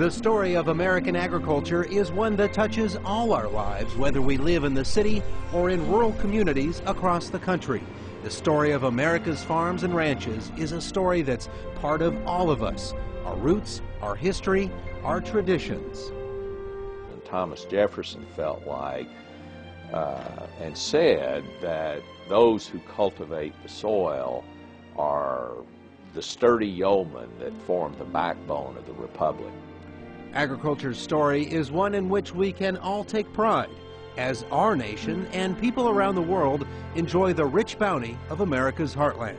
The story of American agriculture is one that touches all our lives, whether we live in the city or in rural communities across the country. The story of America's farms and ranches is a story that's part of all of us, our roots, our history, our traditions. And Thomas Jefferson felt like and said that those who cultivate the soil are the sturdy yeomen that form the backbone of the republic. Agriculture's story is one in which we can all take pride as our nation and people around the world enjoy the rich bounty of America's heartland.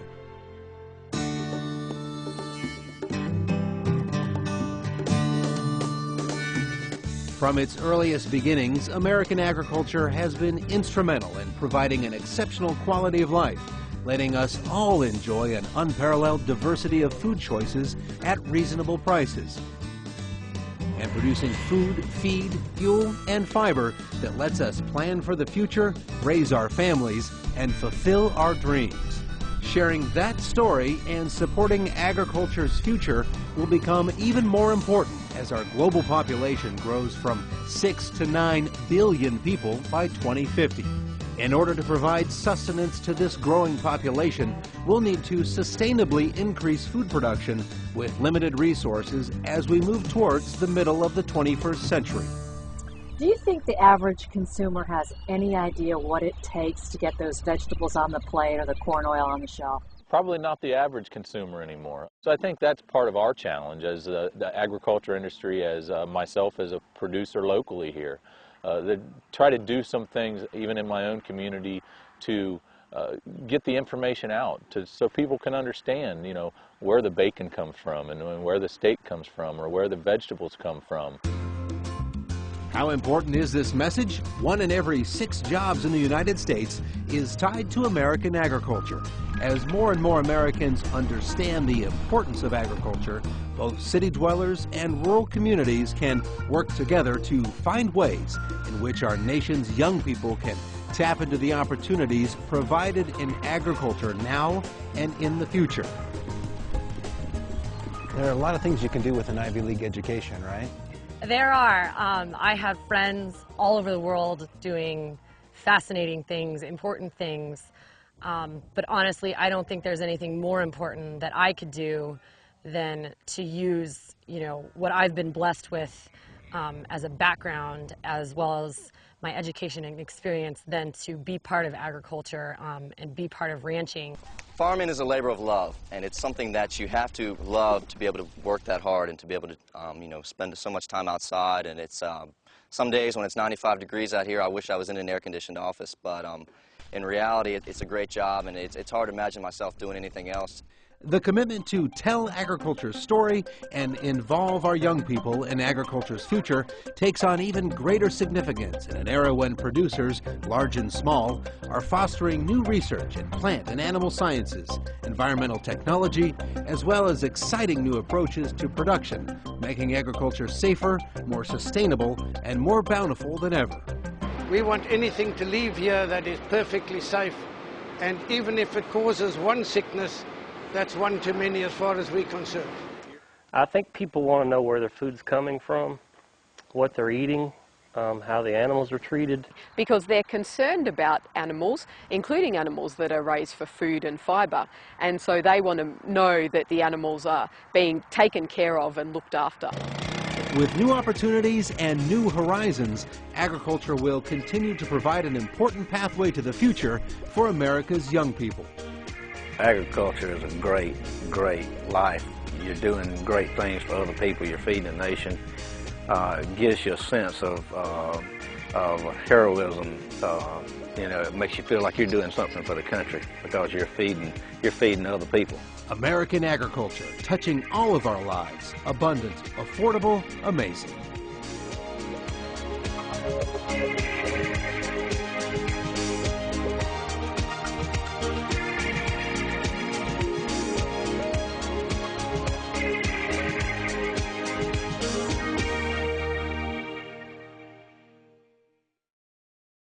From its earliest beginnings, American agriculture has been instrumental in providing an exceptional quality of life, letting us all enjoy an unparalleled diversity of food choices at reasonable prices, and producing food, feed, fuel, and fiber that lets us plan for the future, raise our families, and fulfill our dreams. Sharing that story and supporting agriculture's future will become even more important as our global population grows from 6 to 9 billion people by 2050. In order to provide sustenance to this growing population, we'll need to sustainably increase food production with limited resources as we move towards the middle of the 21st century. Do you think the average consumer has any idea what it takes to get those vegetables on the plate or the corn oil on the shelf? Probably not the average consumer anymore. So I think that's part of our challenge as the agriculture industry, as myself as a producer locally here. Try to do some things even in my own community to get the information out so people can understand, you know, where the bacon comes from and where the steak comes from or where the vegetables come from. How important is this message? 1 in every 6 jobs in the United States is tied to American agriculture. As more and more Americans understand the importance of agriculture, both city dwellers and rural communities can work together to find ways in which our nation's young people can tap into the opportunities provided in agriculture now and in the future. There are a lot of things you can do with an Ivy League education, right? There are. I have friends all over the world doing fascinating things, important things. But honestly, I don't think there's anything more important that I could do than to use, you know, what I've been blessed with as a background, as well as my education and experience, than to be part of agriculture and be part of ranching. Farming is a labor of love, and it's something that you have to love to be able to work that hard and to be able to, you know, spend so much time outside. And it's some days when it's 95 degrees out here, I wish I was in an air-conditioned office, but in reality, it's a great job, and it's hard to imagine myself doing anything else. The commitment to tell agriculture's story and involve our young people in agriculture's future takes on even greater significance in an era when producers, large and small, are fostering new research in plant and animal sciences, environmental technology, as well as exciting new approaches to production, making agriculture safer, more sustainable, and more bountiful than ever. We want anything to leave here that is perfectly safe, and even if it causes one sickness, that's one too many as far as we're concerned. I think people want to know where their food's coming from, what they're eating, how the animals are treated. Because they're concerned about animals, including animals that are raised for food and fibre, and so they want to know that the animals are being taken care of and looked after. With new opportunities and new horizons, agriculture will continue to provide an important pathway to the future for America's young people. Agriculture is a great, great life. You're doing great things for other people. You're feeding the nation. It gives you a sense of heroism. You know, it makes you feel like you're doing something for the country because you're feeding other people. American agriculture, touching all of our lives. Abundant, affordable, amazing.